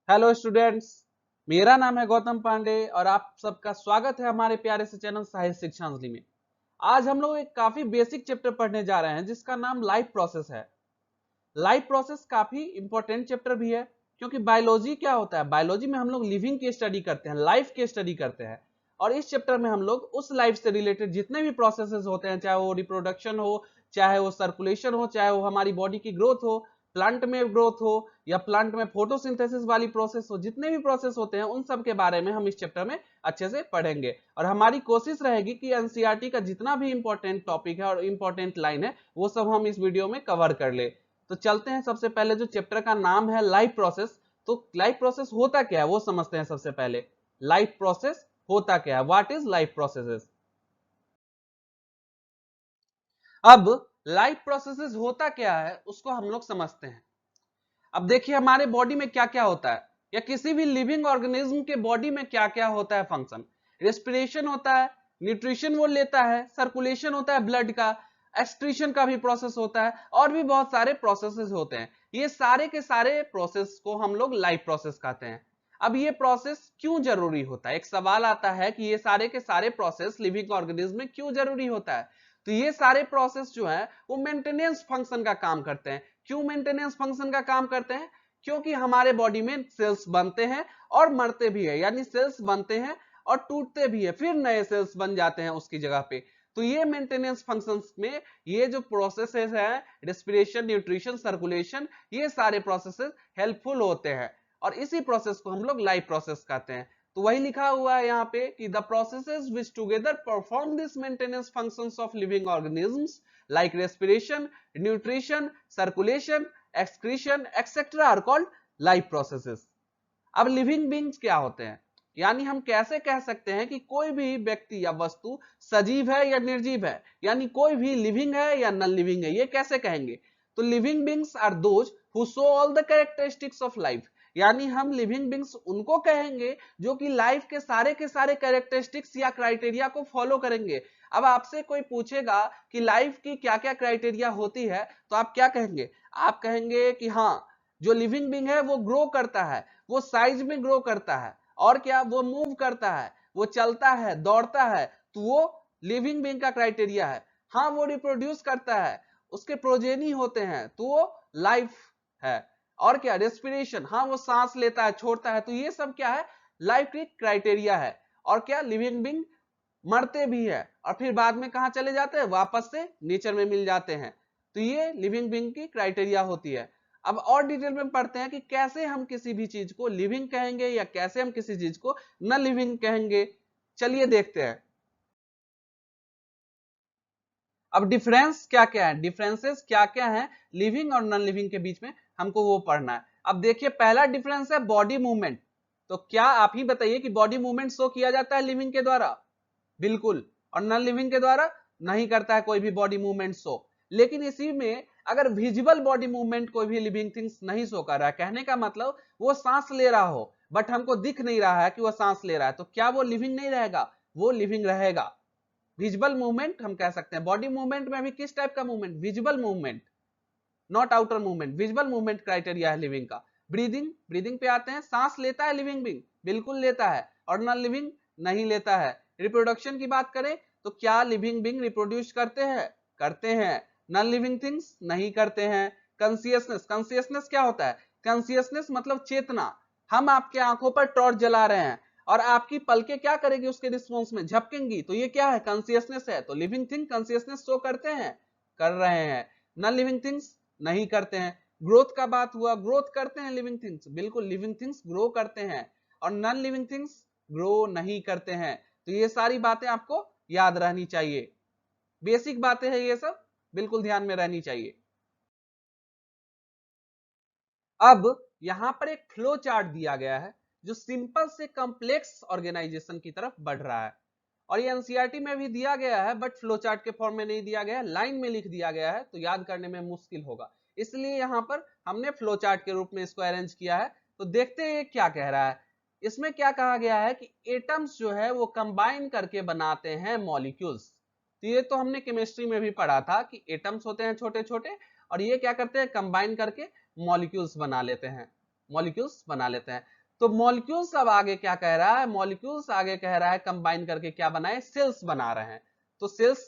Hello students, मेरा नाम है गौतम पांडे और आप सबका स्वागत है हमारे प्यारे से चैनल साहित्य शिक्षा अंजलि में। आज हम लोग एक काफी बेसिक चैप्टर पढ़ने जा रहे हैं जिसका नाम लाइफ प्रोसेस है। लाइफ प्रोसेस काफी इंपॉर्टेंट चैप्टर भी है क्योंकि बायोलॉजी क्या होता है, बायोलॉजी में हम लोग लिविंग की स्टडी करते हैं, लाइफ की स्टडी करते हैं। और इस चैप्टर में हम लोग उस लाइफ से रिलेटेड जितने भी प्रोसेसेस होते हैं, चाहे वो रिप्रोडक्शन हो, चाहे वो सर्कुलेशन हो, चाहे वो हमारी बॉडी की ग्रोथ हो, प्लांट में ग्रोथ हो या प्लांट में फोटोसिंथेसिस वाली प्रोसेस हो, जितने भी प्रोसेस होते हैं उन सब के बारे में हम इस चैप्टर में अच्छे से पढ़ेंगे। और हमारी कोशिश रहेगी कि एनसीईआरटी का जितना भी इंपॉर्टेंट टॉपिक है और इंपॉर्टेंट लाइन है वो सब हम इस वीडियो में कवर कर ले। तो चलते हैं, सबसे पहले जो चैप्टर का नाम है लाइफ प्रोसेस, तो लाइफ प्रोसेस होता क्या है वो समझते हैं। सबसे पहले लाइफ प्रोसेस होता क्या है, व्हाट इज लाइफ प्रोसेसेस। अब लाइफ प्रोसेसेस होता क्या है उसको हम लोग समझते हैं। अब देखिए हमारे बॉडी में क्या क्या होता है या किसी भी लिविंग ऑर्गेनिज्म के बॉडी में क्या क्या होता है फंक्शन। रेस्पिरेशन होता है, न्यूट्रिशन वो लेता है, सर्कुलेशन होता है ब्लड का, एक्सक्रीशन का भी प्रोसेस होता है और भी बहुत सारे प्रोसेसेस होते हैं। ये सारे के सारे प्रोसेस को हम लोग लाइफ प्रोसेस कहते हैं। अब ये प्रोसेस क्यों जरूरी होता है, एक सवाल आता है कि ये सारे के सारे प्रोसेस लिविंग ऑर्गेनिज्म में क्यों जरूरी होता है। तो ये सारे प्रोसेस जो है वो मेंटेनेंस फंक्शन का काम करते हैं। क्यों मेंटेनेंस फंक्शन का काम करते हैं? क्योंकि हमारे बॉडी में सेल्स बनते हैं और मरते भी है, यानी सेल्स बनते हैं और टूटते भी है, फिर नए सेल्स बन जाते हैं उसकी जगह पे। तो ये मेंटेनेंस फंक्शंस में ये जो प्रोसेसेस है, रेस्पिरेशन, न्यूट्रिशन, सर्कुलेशन, ये सारे प्रोसेसेस हेल्पफुल होते हैं और इसी प्रोसेस को हम लोग लाइफ प्रोसेस कहते हैं। तो वही लिखा हुआ है यहाँ पे कि the processes which together perform this maintenance functions of living organisms like respiration, nutrition, circulation, excretion, etc. are called life processes. अब लिविंग बींग्स क्या होते हैं, यानी हम कैसे कह सकते हैं कि कोई भी व्यक्ति या वस्तु सजीव है या निर्जीव है, यानी कोई भी लिविंग है या नॉन लिविंग है, ये कैसे कहेंगे। तो living beings are those who show all the characteristics of life, यानी हम लिविंग बींग्स उनको कहेंगे जो कि लाइफ के सारे कैरेक्टरिस्टिक्स या क्राइटेरिया को फॉलो करेंगे। अब आपसे कोई पूछेगा कि लाइफ की क्या क्या क्राइटेरिया होती है तो आप क्या कहेंगे, आप कहेंगे कि हाँ, जो लिविंग बींग है वो ग्रो करता है, वो साइज में ग्रो करता है, और क्या, वो मूव करता है, वो चलता है, दौड़ता है, तो वो लिविंग बींग का क्राइटेरिया है। हाँ, वो रिप्रोड्यूस करता है, उसके प्रोजेनी होते हैं, तो वो लाइफ है। और क्या, रेस्पिरेशन, हाँ वो सांस लेता है, छोड़ता है, तो ये सब क्या है, लाइफ की क्राइटेरिया है। और क्या, लिविंग बींग मरते भी है और फिर बाद में कहां चले जाते हैं, वापस से नेचर में मिल जाते हैं। तो ये लिविंग बींग की क्राइटेरिया होती है। अब और डिटेल में पढ़ते हैं कि कैसे हम किसी भी चीज को लिविंग कहेंगे या कैसे हम किसी चीज को न लिविंग कहेंगे। चलिए देखते हैं। अब डिफरेंस क्या क्या है, डिफरेंसेस क्या क्या है लिविंग और नॉन लिविंग के बीच में, हमको वो पढ़ना है। अब देखिए पहला डिफरेंस है बॉडी मूवमेंट। तो क्या आप ही बताइए कि बॉडी मूवमेंट शो किया जाता है लिविंग के द्वारा? बिल्कुल। और नॉन लिविंग के द्वारा नहीं करता है कोई भी बॉडी मूवमेंट शो। लेकिन इसी में अगर विजिबल बॉडी मूवमेंट कोई भी लिविंग थिंग्स नहीं शो कर रहा है, कहने का मतलब वो सांस ले रहा हो बट हमको दिख नहीं रहा है कि वो सांस ले रहा है, तो क्या वो लिविंग नहीं रहेगा? वो लिविंग रहेगा। विजिबल मूवमेंट हम कह सकते हैं। बॉडी मूवमेंट में भी किस टाइप का movement, visible movement, not outer movement. Visible movement criteria है लिविंग का। ब्रीदिंग, ब्रीदिंग पे आते हैं, सांस लेता है लिविंग बींग? बिल्कुल लेता है। और नॉन लिविंग नहीं लेता है। रिप्रोडक्शन की बात करें तो क्या लिविंग बींग रिप्रोड्यूस करते हैं? करते हैं। नॉन लिविंग थिंग्स नहीं करते हैं। कॉन्सियसनेस, कॉन्सियसनेस क्या होता है, कॉन्सियसनेस मतलब चेतना। हम आपके आंखों पर टॉर्च जला रहे हैं और आपकी पलकें क्या करेगी, उसके रिस्पॉन्स में झपकेंगी, तो ये क्या है, कॉन्सियसनेस है। तो लिविंग थिंग कॉन्सियसनेस शो करते हैं, कर रहे हैं। नॉन लिविंग थिंग्स नहीं करते हैं। ग्रोथ का बात हुआ, ग्रोथ करते हैं लिविंग थिंग्स, बिल्कुल लिविंग थिंग्स ग्रो करते हैं। और नॉन लिविंग थिंग्स ग्रो नहीं करते हैं। तो ये सारी बातें आपको याद रहनी चाहिए, बेसिक बातें हैं ये सब, बिल्कुल ध्यान में रहनी चाहिए। अब यहां पर एक फ्लो चार्ट दिया गया है जो सिंपल से कॉम्प्लेक्स ऑर्गेनाइजेशन की तरफ बढ़ रहा है। और ये एनसीईआरटी में भी दिया गया है बट फ्लो चार्ट के फॉर्म में नहीं दिया गया है, लाइन में लिख दिया गया है, तो याद करने में मुश्किल होगा, इसलिए यहां पर हमने फ्लो चार्ट के रूप में इसको अरेंज किया है। तो देखते हैं क्या कह रहा है। इसमें क्या कहा गया है कि एटम्स जो है वो कंबाइन करके बनाते हैं मॉलिक्यूल्स। तो ये तो हमने केमिस्ट्री में भी पढ़ा था कि एटम्स होते हैं छोटे छोटे और ये क्या करते हैं, कंबाइन करके मॉलिक्यूल्स बना लेते हैं, मॉलिक्यूल्स बना लेते हैं। तो मॉलिक्यूल्स अब आगे क्या कह रहा है, मॉलिक्यूल्स आगे कह रहा है कंबाइन करके क्या बनाए, सेल्स बना रहे हैं। तो सेल्स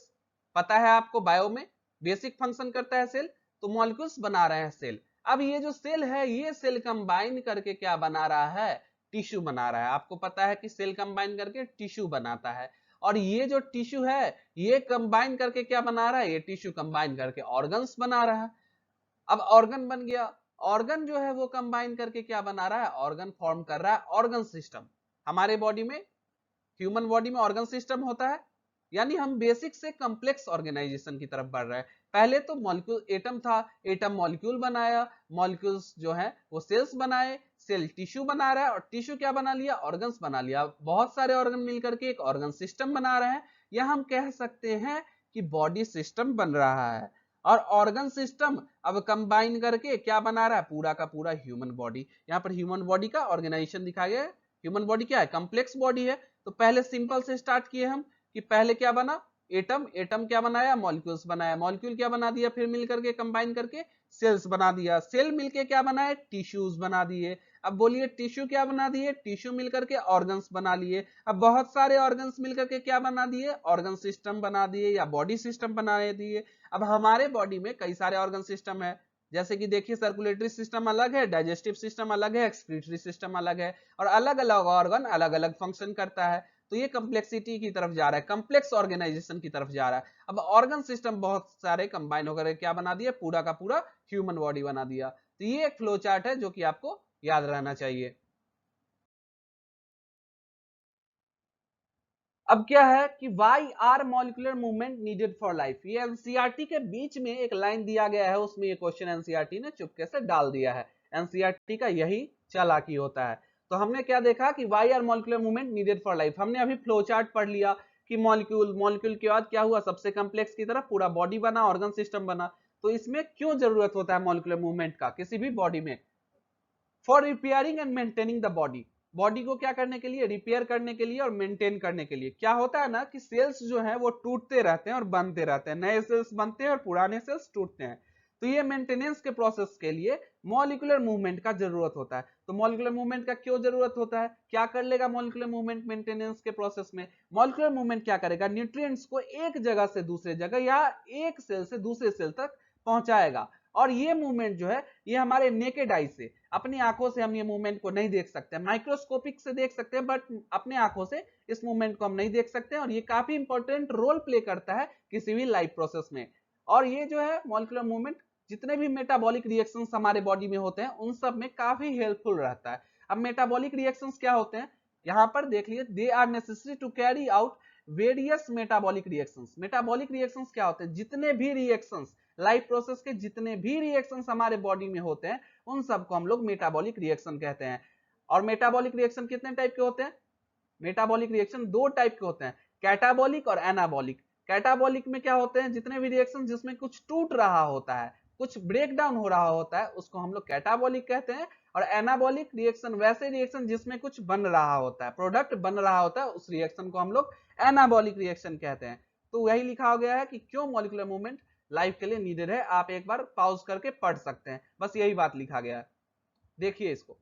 पता है आपको, बायो में बेसिक फंक्शन करता है सेल, तो मॉलिक्यूल्स बना रहे हैं सेल। अब ये जो सेल है, ये सेल कंबाइन करके क्या बना रहा है, टिश्यू बना रहा है। आपको पता है कि सेल कंबाइन करके टिश्यू बनाता है, और ये जो टिश्यू है ये कंबाइन करके क्या बना रहा है, ये टिश्यू कंबाइन करके ऑर्गन्स बना रहा है। अब ऑर्गन बन गया, ऑर्गन जो है वो कंबाइन करके क्या बना रहा है, ऑर्गन फॉर्म कर रहा है, ऑर्गन सिस्टम। हमारे बॉडी में, ह्यूमन बॉडी में ऑर्गन सिस्टम होता है, यानी हम बेसिक से कॉम्प्लेक्स ऑर्गेनाइजेशन की तरफ बढ़ रहे हैं। पहले तो मॉलिक्यूल एटम था, एटम मॉलिक्यूल बनाया, मॉलिक्यूल्स जो है वो सेल्स बनाए, सेल टिश्यू बना रहा है, और टिश्यू क्या बना लिया, ऑर्गन्स बना लिया। बहुत सारे ऑर्गन मिलकर के एक ऑर्गन सिस्टम बना रहे हैं, या हम कह सकते हैं कि बॉडी सिस्टम बन रहा है। और ऑर्गन सिस्टम अब कंबाइन करके क्या बना रहा है, पूरा का पूरा ह्यूमन बॉडी। यहाँ पर ह्यूमन बॉडी का ऑर्गेनाइजेशन दिखाया गया है। ह्यूमन बॉडी क्या है, कॉम्प्लेक्स बॉडी है। तो पहले सिंपल से स्टार्ट किए हम कि पहले क्या बना, एटम, एटम क्या बनाया, मॉलिक्यूल्स बनाया, मॉलिक्यूल क्या बना दिया, फिर मिलकर के कंबाइन करके सेल्स बना दिया, सेल मिलके क्या बनाए, टिश्यूज बना दिए। अब बोलिए टिश्यू क्या बना दिए, टिश्यू मिलकर के ऑर्गन्स बना लिए। अब बहुत सारे ऑर्गन्स मिलकर के क्या बना दिए, ऑर्गन सिस्टम बना दिए या बॉडी सिस्टम बना दिए। अब हमारे बॉडी में कई सारे ऑर्गन सिस्टम है, जैसे कि देखिए सर्कुलेटरी सिस्टम अलग है, डाइजेस्टिव सिस्टम अलग है, एक्सक्रीटरी सिस्टम अलग है, और अलग अलग ऑर्गन अलग अलग फंक्शन करता है। तो ये कम्प्लेक्सिटी की तरफ जा रहा है, कम्प्लेक्स ऑर्गेनाइजेशन की तरफ जा रहा है। अब ऑर्गन सिस्टम बहुत सारे कंबाइन होकर क्या बना दिया, पूरा का पूरा ह्यूमन बॉडी बना दिया। तो ये एक फ्लो चार्ट है जो कि आपको याद रहना चाहिए। अब क्या है कि why are molecular movement needed for life, ये एनसीईआरटी के बीच में एक लाइन दिया गया है, उसमें ये क्वेश्चन एनसीईआरटी ने चुपके से डाल दिया है। एनसीईआरटी का यही चालाकी होता है। तो हमने क्या देखा कि why are molecular movement needed for life, हमने अभी फ्लो चार्ट पढ़ लिया कि मॉलिक्यूल, मॉलिक्यूल के बाद क्या हुआ, सबसे कम्प्लेक्स की तरफ पूरा बॉडी बना, ऑर्गन सिस्टम बना। तो इसमें क्यों जरूरत होता है मॉलिक्यूलर मूवमेंट का किसी भी बॉडी में, for repairing and maintaining the body, body को क्या करने के लिए, रिपेयर करने के लिए और मेंटेन करने के लिए। क्या होता है ना कि सेल्स जो है वो टूटते रहते हैं और बनते रहते हैं, नए सेल्स बनते हैं और पुराने सेल्स टूटते हैं। तो ये मेंटेनेंस के प्रोसेस के लिए मॉलिक्यूलर मूवमेंट का जरूरत होता है। तो मॉलिक्यूलर मूवमेंट का क्यों जरूरत होता है, क्या कर लेगा मॉलिक्यूलर मूवमेंट मेंटेनेंस के प्रोसेस में, मॉलिक्यूलर मूवमेंट क्या करेगा, न्यूट्रिएंट्स को एक जगह से दूसरे जगह या एक सेल से दूसरे सेल तक पहुंचाएगा। और ये मूवमेंट जो है ये हमारे नेकेड आई से, अपनी आंखों से हम ये मूवमेंट को नहीं देख सकते, माइक्रोस्कोपिक से देख सकते हैं, बट अपने आंखों से इस मूवमेंट को हम नहीं देख सकते हैं। और ये काफी इंपॉर्टेंट रोल प्ले करता है किसी भी लाइफ प्रोसेस में। और ये जो है मॉलिक्यूलर मूवमेंट जितने भी मेटाबॉलिक रिएक्शंस हमारे बॉडी में होते हैं उन सब में काफी हेल्पफुल रहता है। अब मेटाबॉलिक रिएक्शंस क्या होते हैं, यहां पर देख लीजिए, they are necessary to carry out various metabolic reactions. Metabolic reactions क्या होते हैं, जितने भी रिएक्शंस, लाइफ प्रोसेस के जितने भी रिएक्शंस हमारे बॉडी में होते हैं उन सबको हम लोग मेटाबॉलिक रिएक्शन कहते हैं। और मेटाबॉलिक रिएक्शन कितने टाइप के होते हैं, मेटाबॉलिक रिएक्शन दो टाइप के होते हैं, कैटाबॉलिक और एनाबॉलिक। कैटाबॉलिक में क्या होते हैं, जितने भी रिएक्शन जिसमें कुछ टूट रहा होता है, कुछ ब्रेक डाउन हो रहा होता है, उसको हम लोग कैटाबॉलिक कहते हैं। और एनाबॉलिक रिएक्शन वैसे रिएक्शन जिसमें कुछ बन रहा होता है, प्रोडक्ट बन रहा होता है, उस रिएक्शन को हम लोग एनाबॉलिक रिएक्शन कहते हैं। तो वही लिखा गया है कि क्यों मॉलिक्यूलर मूवमेंट लाइफ के लिए नीडेड है, आप एक बार पॉज करके पढ़ सकते हैं, बस यही बात लिखा गया है, देखिए इसको।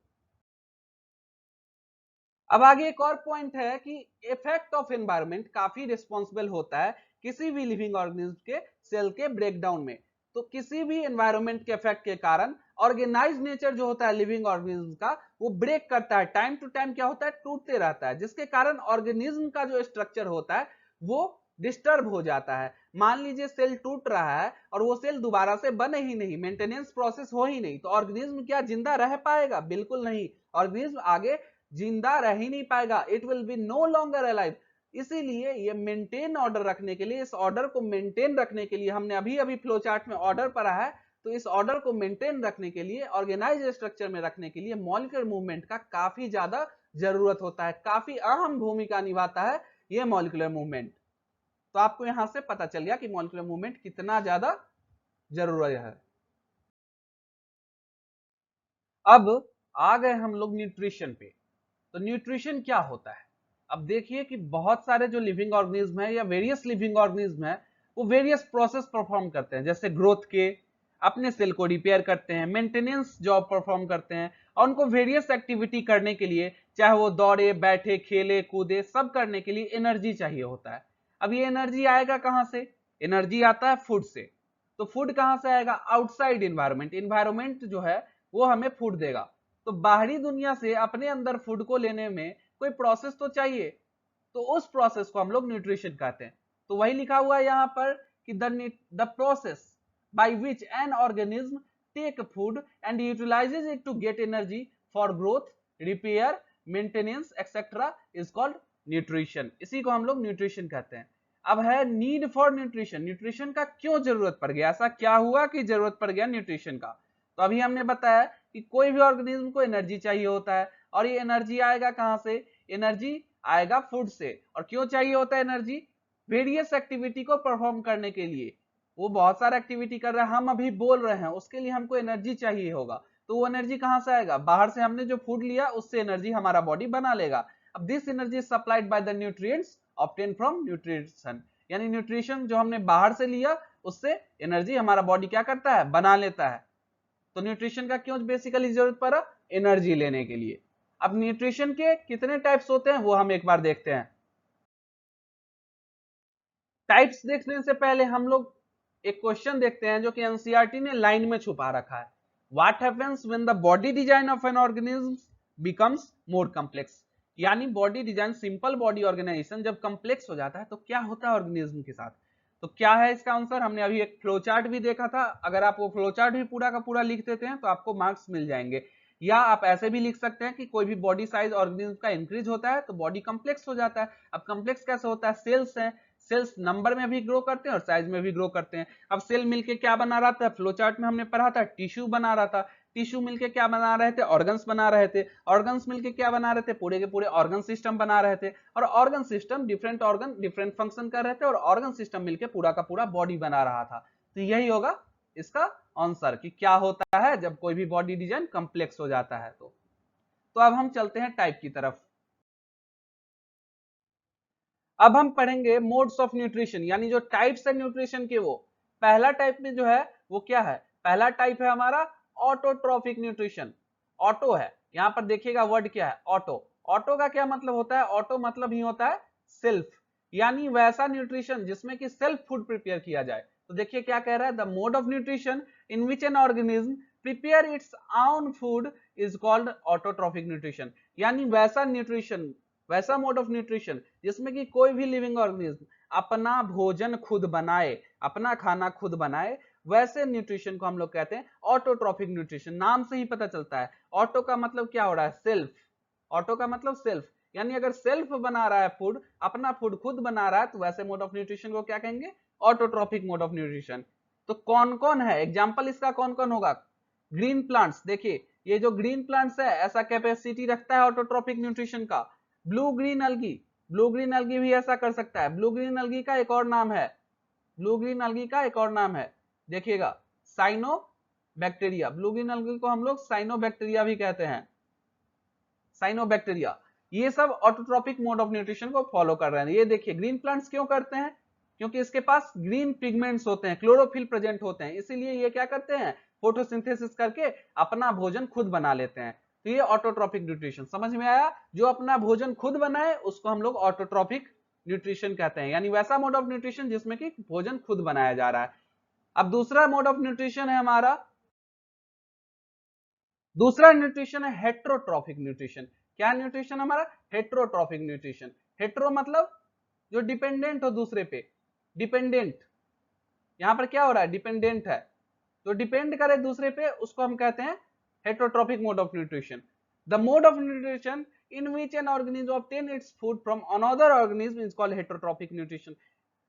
अब आगे एक और पॉइंट है कि इफेक्ट ऑफ एनवायरनमेंट काफी रिस्पॉन्सिबल होता है किसी भी लिविंग ऑर्गेनिज्म के सेल के ब्रेकडाउन में। तो किसी भी एनवायरनमेंट के इफेक्ट के कारण ऑर्गेनाइज नेचर जो होता है लिविंग ऑर्गेनिज्म का, वो ब्रेक करता है, टाइम टू टाइम क्या होता है, टूटते रहता है, जिसके कारण ऑर्गेनिज्म का जो स्ट्रक्चर होता है वो डिस्टर्ब हो जाता है। मान लीजिए सेल टूट रहा है और वो सेल दोबारा से बने ही नहीं, मेंटेनेंस प्रोसेस हो ही नहीं, तो ऑर्गेनिज्म क्या जिंदा रह पाएगा, बिल्कुल नहीं, ऑर्गेनिज्म आगे जिंदा रह ही नहीं पाएगा, it will be no longer alive. इसीलिए ये मेंटेन ऑर्डर रखने के लिए, इस ऑर्डर को मेंटेन रखने के लिए, हमने अभी अभी फ्लो चार्ट में ऑर्डर पढ़ा है, तो इस ऑर्डर को मेंटेन रखने के लिए, ऑर्गेनाइज स्ट्रक्चर में रखने के लिए मॉलिक्यूलर मूवमेंट का काफी ज्यादा जरूरत होता है, काफी अहम भूमिका निभाता है ये मॉलिक्यूलर मूवमेंट। तो आपको यहां से पता चल गया कि मॉलिक्यूलर मूवमेंट कितना ज्यादा जरूरी है। अब आ गए हम लोग न्यूट्रिशन पे। तो न्यूट्रिशन क्या होता है, अब देखिए कि बहुत सारे जो लिविंग ऑर्गेनिज्म है या वेरियस लिविंग ऑर्गेनिज्म है वो वेरियस प्रोसेस परफॉर्म करते हैं, जैसे ग्रोथ के, अपने सेल को रिपेयर करते हैं, मेंटेनेंस जॉब परफॉर्म करते हैं, और उनको वेरियस एक्टिविटी करने के लिए, चाहे वो दौड़े, बैठे, खेले, कूदे, सब करने के लिए एनर्जी चाहिए होता है। अब ये एनर्जी आएगा कहां से? एनर्जी आता है फूड से। तो फूड कहां से आएगा? Outside environment. इन्वायरमेंट जो है वो हमें फूड देगा। तो बाहरी दुनिया से अपने अंदर फूड को लेने में कोई प्रोसेस तो चाहिए, तो उस प्रोसेस को हम लोग न्यूट्रिशन कहते हैं। तो वही लिखा हुआ है यहाँ पर कि the process by which an organism take food and utilises it to get energy for growth, repair, maintenance etcetera is called nutrition. इसी को हम लोग न्यूट्रिशन कहते हैं। अब है नीड फॉर न्यूट्रिशन। न्यूट्रिशन का क्यों जरूरत पड़ गया? ऐसा क्या हुआ कि जरूरत पड़ गया न्यूट्रिशन का? तो अभी हमने बताया कि कोई भी ऑर्गेनिज्म को एनर्जी चाहिए होता है, और ये एनर्जी आएगा कहां से? एनर्जी आएगा फूड से। और क्यों चाहिए होता है एनर्जी? वेरियस एक्टिविटी को परफॉर्म करने के लिए। वो बहुत सारा एक्टिविटी कर रहा है, हम अभी बोल रहे हैं, उसके लिए हमको एनर्जी चाहिए होगा। तो वो एनर्जी कहां से आएगा? बाहर से हमने जो फूड लिया उससे एनर्जी हमारा बॉडी बना लेगा। अब this energy supplied by the nutrients obtain from nutrition, यानी न्यूट्रिशन जो हमने बाहर से लिया उससे एनर्जी हमारा बॉडी क्या करता है? बना लेता है। तो न्यूट्रिशन का क्यों बेसिकली जरूरत पड़ा? एनर्जी लेने के लिए। अब न्यूट्रिशन के कितने टाइप्स होते हैं वो हम एक बार देखते हैं। टाइप्स देखने से पहले हम लोग एक क्वेश्चन देखते हैं जो कि एनसीईआरटी ने लाइन में छुपा रखा है। What happens when the body design of an organism becomes more complex? यानी body design, simple body organisation जब कॉम्प्लेक्स हो जाता है तो क्या होता है ऑर्गेनिज्म के साथ? तो क्या है इसका आंसर? हमने अभी एक फ्लो चार्ट भी देखा था। अगर आप वो फ्लो चार्ट भी पूरा का पूरा लिख देते हैं तो आपको मार्क्स मिल जाएंगे। या आप ऐसे भी लिख सकते हैं कि कोई भी बॉडी साइज ऑर्गेनिज्म का इंक्रीज होता है तो बॉडी कॉम्प्लेक्स हो जाता है। अब कॉम्प्लेक्स कैसे होता है? सेल्स हैं, सेल्स नंबर में भी ग्रो करते हैं और साइज में भी ग्रो करते हैं। अब सेल मिलके क्या बना रहा था? फ्लो चार्ट में हमने पढ़ा था, टिश्यू बना रहा था। टिश्यू मिलके क्या बना रहे थे? ऑर्गन्स बना रहे थे। ऑर्गन्स मिलके क्या बना रहे थे? पूरे के पूरे ऑर्गन सिस्टम बना रहे थे। और organ system different organ different function कर रहे थे, और ऑर्गन सिस्टम मिलके पूरा का पूरा बॉडी बना रहा था। तो यही होगा इसका आंसर कि क्या होता है जब कोई भी बॉडी डिजाइन कॉम्प्लेक्स हो जाता है। तो अब हम चलते हैं टाइप की तरफ। अब हम पढ़ेंगे मोड्स ऑफ न्यूट्रिशन, यानी जो टाइप्स है न्यूट्रिशन के। वो पहला टाइप में जो है वो क्या है? पहला टाइप है हमारा ऑटोट्रॉफिक न्यूट्रिशन। ऑटो है, यहां पर देखिएगा वर्ड क्या है? ऑटो। ऑटो का क्या मतलब होता है? ऑटो मतलब ही होता है सेल्फ, यानी वैसा न्यूट्रिशन जिसमें कि सेल्फ फूड प्रिपेयर किया जाए। तो देखिए क्या कह रहा है? The mode of nutrition in which an organism prepare its own food is called autotrophic nutrition. यानी वैसा न्यूट्रिशन, वैसा मोड ऑफ न्यूट्रिशन जिसमें कि कोई भी लिविंग ऑर्गेनिज्म अपना भोजन खुद बनाए, अपना खाना खुद बनाए, वैसे न्यूट्रिशन को हम लोग कहते हैं ऑटोट्रॉफिक न्यूट्रिशन। नाम से ही पता चलता है। ऑटो का मतलब क्या हो रहा है? सेल्फ। ऑटो का मतलब सेल्फ, यानी अगर सेल्फ बना रहा है फूड, अपना फूड खुद बना रहा है, तो वैसे मोड ऑफ न्यूट्रिशन को क्या कहेंगे? Autotrophic mode of nutrition. तो कौन कौन है एग्जाम्पल इसका? कौन कौन होगा? Green plants. देखिए ये जो ग्रीन प्लांट्स है ऐसा कैपेसिटी रखता है ऑटोट्रॉपिक न्यूट्रिशन का। ब्लू ग्रीन अलगी, ब्लू ग्रीन अलगी भी ऐसा कर सकता है। ब्लू ग्रीन अलगी का एक और नाम है, ब्लू ग्रीन अलगी का एक और नाम है, देखिएगा, cyanobacteria. Blue green algae को हम लोग साइनो बैक्टीरिया भी कहते हैं, साइनो बैक्टीरिया। ये सब ऑटोट्रॉपिक मोड ऑफ न्यूट्रिशन को फॉलो कर रहे हैं। ये देखिए ग्रीन प्लांट्स क्यों करते हैं? क्योंकि इसके पास ग्रीन पिगमेंट्स होते हैं, क्लोरोफिल प्रेजेंट होते हैं, इसीलिए ये क्या करते हैं? फोटोसिंथेसिस करके अपना भोजन खुद बना लेते हैं। तो ये ऑटोट्रॉपिक न्यूट्रिशन समझ में आया? जो अपना भोजन खुद बनाए उसको हम लोग ऑटोट्रॉपिक न्यूट्रिशन कहते हैं, यानी वैसा मोड ऑफ न्यूट्रिशन जिसमें कि भोजन खुद बनाया जा रहा है। अब दूसरा मोड ऑफ न्यूट्रिशन है हमारा, दूसरा न्यूट्रिशन है हेट्रोट्रॉफिक न्यूट्रिशन। क्या न्यूट्रिशन हमारा? Heterotrophic nutrition. हेट्रो मतलब जो डिपेंडेंट हो दूसरे पे, डिपेंडेंट। यहां पर क्या हो रहा है? डिपेंडेंट है, तो डिपेंड करे दूसरे पे, उसको हम कहते हैं heterotrophic mode of nutrition. The mode of nutrition in which an organism obtain its food from another organism is called heterotrophic nutrition.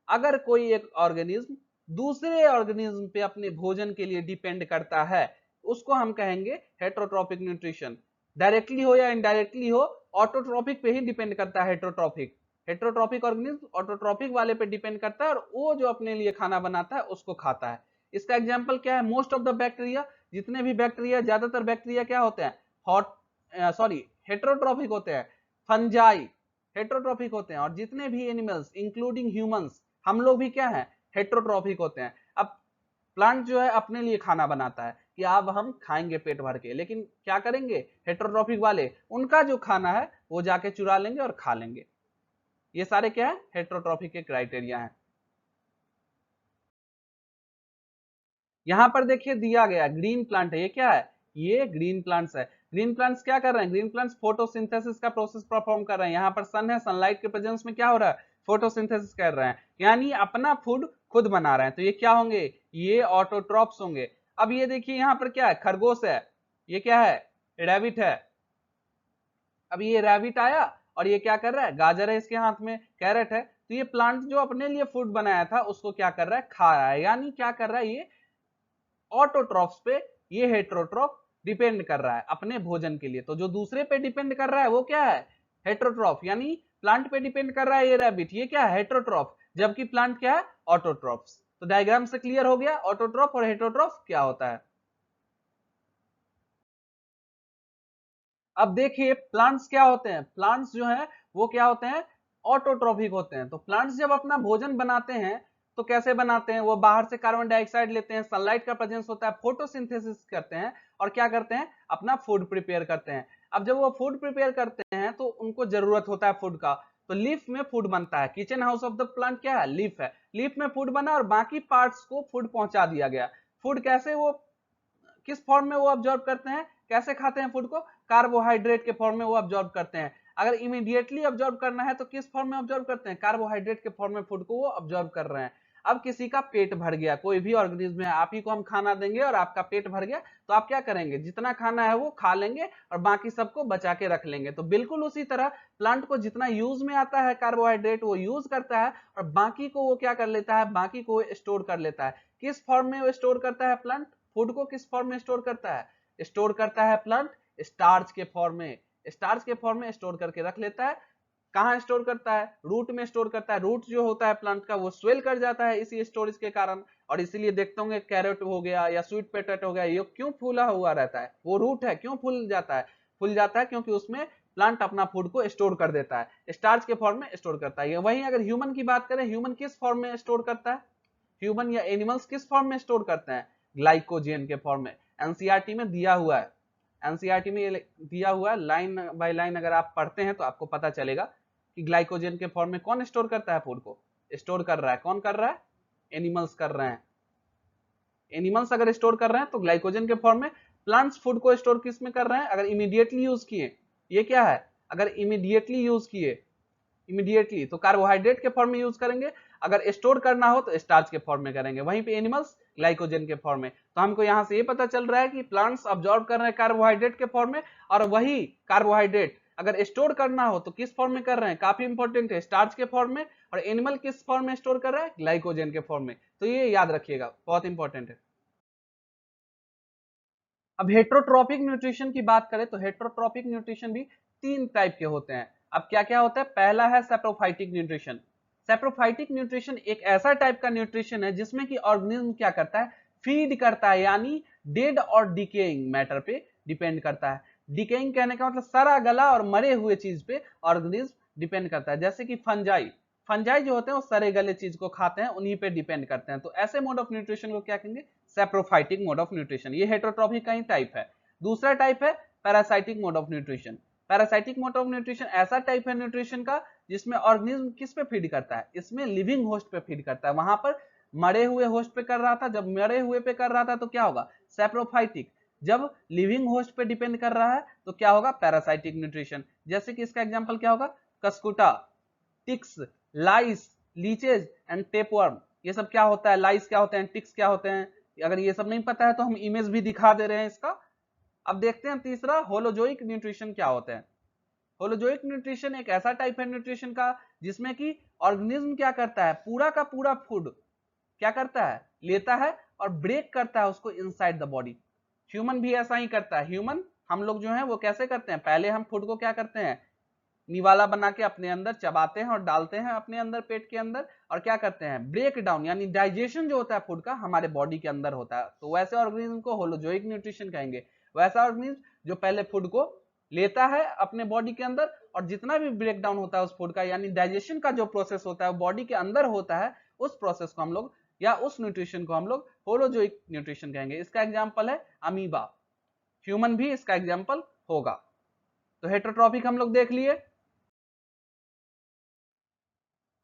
अगर कोई एक ऑर्गेनिज्म दूसरे ऑर्गेनिज्म पे अपने भोजन के लिए डिपेंड करता है, उसको हम कहेंगे हेट्रोट्रॉपिक न्यूट्रिशन। डायरेक्टली हो या इनडायरेक्टली हो, ऑटोट्रॉपिक पे ही डिपेंड करता है हेट्रोट्रॉपिक। हेट्रोट्रॉपिक ऑर्गेनिज्म ऑटोट्रॉपिक वाले पे डिपेंड करता है, और वो जो अपने लिए खाना बनाता है उसको खाता है। इसका एग्जांपल क्या है? मोस्ट ऑफ द बैक्टीरिया, जितने भी बैक्टीरिया, ज्यादातर बैक्टीरिया क्या होते हैं? हॉट सॉरी हेट्रोट्रॉपिक होते हैं। फंजाई हेट्रोट्रॉपिक होते हैं, और जितने भी एनिमल्स इंक्लूडिंग ह्यूमंस, हम लोग भी क्या है? हेट्रोट्रॉपिक होते हैं। अब प्लांट जो है अपने लिए खाना बनाता है कि अब हम खाएंगे पेट भर के, लेकिन क्या करेंगे हेटेरोट्रॉफिक वाले, उनका जो खाना है वो जाके चुरा लेंगे और खा लेंगे। ये सारे क्या है हेटेरोट्रॉफिक के क्राइटेरिया हैं। यहां पर देखिए दिया गया ग्रीन प्लांट है, ये क्या है, ये ग्रीन प्लांट्स है। ग्रीन प्लांट्स क्या कर रहे हैं, ग्रीन प्लांट्स फोटोसिंथेसिस का प्रोसेस परफॉर्म कर रहे हैं। यहाँ पर सन है, सनलाइट के प्रेजेंस में क्या हो रहा है, फोटोसिंथेसिस कर रहे हैं, यानी अपना फूड खुद बना रहे हैं। तो ये क्या होंगे, ये ऑटोट्रॉप्स होंगे। अब ये देखिए यहाँ पर क्या है, खरगोश है, ये क्या है, रैबिट है। अब ये रैबिट आया और ये क्या कर रहा है, गाजर है इसके हाथ में, कैरेट है। तो ये प्लांट जो अपने लिए फूड बनाया था उसको क्या कर रहा है, खा रहा है, यानी क्या कर रहा है, ये ऑटोट्रॉफ्स पे, ये हेटेरोट्रॉफ डिपेंड कर रहा है अपने भोजन के लिए। तो जो दूसरे पे डिपेंड कर रहा है वो क्या है, हेटेरोट्रॉफ, यानी प्लांट पे डिपेंड कर रहा है ये रैबिट, ये क्या है हेटेरोट्रॉफ, जबकि प्लांट क्या है ऑटोट्रॉफ्स। तो डायग्राम से क्लियर हो गया ऑटोट्रॉफ और हेटेरोट्रॉफ क्या होता है। अब देखिए प्लांट्स क्या होते हैं, प्लांट्स जो है वो क्या होते हैं, ऑटोट्रॉफिक होते हैं। तो प्लांट्स जब अपना भोजन बनाते हैं तो कैसे बनाते हैं, वो बाहर से कार्बन डाइऑक्साइड लेते हैं, सनलाइट का प्रेजेंस होता है, फोटोसिंथेसिस करते हैं और क्या करते हैं, अपना फूड प्रिपेयर करते हैं। अब जब वो फूड प्रिपेयर करते हैं तो उनको जरूरत होता है फूड का, तो लीफ में फूड बनता है। Kitchen house of the plant क्या है, लीफ है। लीफ में फूड बना और बाकी पार्ट्स को फूड पहुंचा दिया गया। फूड कैसे, वो किस फॉर्म में वो ऑब्जॉर्व करते हैं, कैसे खाते हैं फूड को, कार्बोहाइड्रेट के फॉर्म में वो ऑब्जॉर्व करते हैं। अगर इमीडिएटली ऑब्जॉर्व करना है तो किस फॉर्म में ऑब्जॉर्व करते हैं, कार्बोहाइड्रेट के फॉर्म में फूड को वो ऑब्जॉर्व कर रहे हैं। अब किसी का पेट भर गया, कोई भी ऑर्गेनिज्म है, आप ही को हम खाना देंगे और आपका पेट भर गया, तो आप क्या करेंगे, जितना खाना है वो खा लेंगे और बाकी सबको बचा के रख लेंगे। तो बिल्कुल उसी तरह प्लांट को जितना यूज में आता है कार्बोहाइड्रेट वो यूज करता है और बाकी को वो क्या कर लेता है, बाकी को स्टोर कर लेता है। किस फॉर्म में वो स्टोर करता है प्लांट, फूड को किस फॉर्म में स्टोर करता है, स्टोर करता है प्लांट स्टार्च के फॉर्म में, स्टार्च के फॉर्म में स्टोर करके रख लेता है। कहां स्टोर करता है, रूट में स्टोर करता है। रूट जो होता है प्लांट का वो स्वेल कर जाता है इसी स्टोरेज के कारण, और इसीलिए देखते होंगे कैरेट हो गया या स्वीट पोटैटो हो गया, ये क्यों फूला हुआ रहता है, वो रूट है, क्यों फूल जाता है, फूल जाता है क्योंकि उसमें प्लांट अपना फूड को स्टोर कर देता है, स्टार्च के फॉर्म में स्टोर करता है। वहीं अगर ह्यूमन की बात करें, ह्यूमन किस फॉर्म में स्टोर करता है, ह्यूमन या एनिमल्स किस फॉर्म में स्टोर करते हैं, ग्लाइकोजेन के फॉर्म में। एनसीईआरटी में दिया हुआ है, एनसीईआरटी में ये दिया हुआ है, लाइन बाय लाइन अगर आप पढ़ते हैं तो आपको पता चलेगा कि ग्लाइकोजेन के फॉर्म में कौन स्टोर करता है फूड को, स्टोर कर रहा है, कौन कर रहा है, एनिमल्स कर रहे हैं। एनिमल्स अगर स्टोर कर रहे हैं तो ग्लाइकोजन के फॉर्म में, प्लांट्स फूड को स्टोर किस में कर रहे हैं, अगर इमीडिएटली यूज किए, ये क्या है, अगर इमीडिएटली यूज किए, इमीडिएटली तो कार्बोहाइड्रेट के फॉर्म में यूज करेंगे, अगर स्टोर करना हो तो स्टार्च के फॉर्म में करेंगे, वहीं पे एनिमल्स ग्लाइकोजन के फॉर्म में। तो हमको यहां से ये पता चल रहा है कि प्लांट्स अब्जॉर्ब कर रहे हैं कार्बोहाइड्रेट के फॉर्म में, और वही कार्बोहाइड्रेट अगर स्टोर करना हो तो किस फॉर्म में कर रहे हैं, काफी इंपॉर्टेंट है, स्टार्च के फॉर्म में। और एनिमल किस फॉर्म में स्टोर कर रहा है, ग्लाइकोजन के फॉर्म में। तो ये याद रखिएगा, बहुत इंपॉर्टेंट है। अब हेट्रोट्रॉपिक न्यूट्रिशन की बात करें तो हेट्रोट्रॉपिक न्यूट्रिशन भी तीन टाइप के होते हैं। अब क्या क्या होता है, पहला है सेप्रोफाइटिक न्यूट्रिशन। सेप्रोफाइटिक न्यूट्रिशन एक ऐसा टाइप का न्यूट्रिशन है जिसमें कि ऑर्गेनिज्म क्या करता है, फीड करता है, यानी डेड और डिकेइंग मैटर पे डिपेंड करता है। डिकेइंग कहने का मतलब सड़ा गला और मरे हुए चीज पे ऑर्गेनिज्म डिपेंड करता है, जैसे कि फंजाई, फंजाई जो होते हैं वो सड़े गले चीज को खाते हैं, उन्हीं पे डिपेंड करते हैं। तो ऐसे मोड ऑफ न्यूट्रिशन को क्या कहेंगे, सेप्रोफाइटिक मोड ऑफ न्यूट्रिशन। ये हेटेरोट्रॉफिक का ही टाइप है। दूसरा टाइप है parasitic mode of nutrition. Parasitic mode of nutrition ऐसा टाइप है न्यूट्रिशन का जिसमें ऑर्गेनिज्म किस पे फीड करता है, इसमें लिविंग होस्ट पे फीड करता है। वहां पर मरे हुए होस्ट पे कर रहा था, जब मरे हुए पे कर रहा था तो क्या होगा, सेप्रोफाइटिक। जब लिविंग होस्ट पे डिपेंड कर रहा है तो क्या होगा, पैरासाइटिक न्यूट्रिशन। जैसे कि इसका एग्जांपल क्या होगा, cuscuta, ticks, lice, leeches and tapeworm. ये सब क्या होता है, लाइस क्या होते हैं, टिक्स क्या होते हैं, अगर ये सब नहीं पता है तो हम इमेज भी दिखा दे रहे हैं इसका। अब देखते हैं तीसरा, होलोजोइक न्यूट्रिशन क्या होता है। होलोजोइक न्यूट्रिशन एक ऐसा टाइप है न्यूट्रिशन का जिसमें कि ऑर्गेनिज्म क्या करता है, पूरा का पूरा फूड क्या करता है, लेता है और ब्रेक करता है उसको इनसाइड द बॉडी। ह्यूमन भी ऐसा ही करता है। ह्यूमन हम लोग जो है वो कैसे करते हैं, पहले हम फूड को क्या करते हैं, निवाला बना के अपने अंदर चबाते हैं और डालते हैं अपने अंदर पेट के अंदर, और क्या करते हैं, ब्रेक डाउन, यानी डाइजेशन जो होता है फूड का हमारे बॉडी के अंदर होता है। तो वैसे ऑर्गेनिज्म को होलोजोइक न्यूट्रिशन कहेंगे। वैसा ऑर्गेनिज्म जो पहले फूड को लेता है अपने बॉडी के अंदर और जितना भी ब्रेक डाउन होता है उस फूड का, यानी डाइजेशन का जो प्रोसेस होता है वो बॉडी के अंदर होता है, उस प्रोसेस को हम लोग या उस न्यूट्रिशन को हम लोग होलोजोइक न्यूट्रिशन कहेंगे। इसका एग्जाम्पल है अमीबा, ह्यूमन भी इसका एग्जाम्पल होगा। तो हेटरोट्रॉपिक हम लोग देख लिए।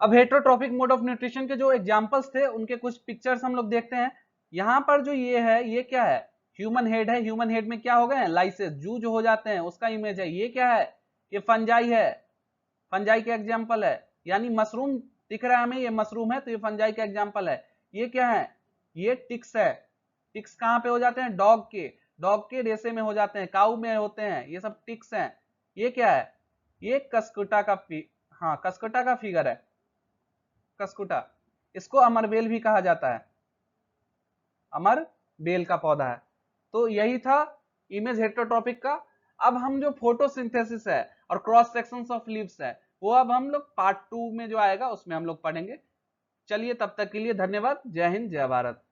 अब हेटरोट्रॉपिक मोड ऑफ न्यूट्रिशन के जो एग्जांपल्स थे उनके कुछ पिक्चर्स हम लोग देखते हैं। यहां पर जो ये है, ये क्या है, ह्यूमन हेड है। ह्यूमन हेड में क्या हो गए हैं, लाइसेस, जू जो हो जाते हैं उसका इमेज है। ये क्या है, ये फंजाई है, फंजाई का एग्जांपल है। यानी मशरूम दिख रहा है हमें, ये मशरूम है तो ये फंजाई का एग्जांपल है। ये क्या है, ये टिक्स है। टिक्स कहां पे हो जाते हैं, डॉग के रेसे में हो जाते हैं, काऊ में होते हैं, ये सब टिक्स हैं। ये क्या है, ये कस्कुटा का हाँ कस्कुटा का फिगर है, कस्कुटा। इसको अमरबेल भी कहा जाता है, अमर बेल का पौधा है। तो यही था इमेज हेटरोट्रॉपिक का। अब हम जो फोटोसिंथेसिस है और क्रॉस सेक्शंस ऑफ लीव्स है वो अब हम लोग पार्ट 2 में जो आएगा उसमें हम लोग पढ़ेंगे। चलिए तब तक के लिए धन्यवाद। जय हिंद, जय भारत।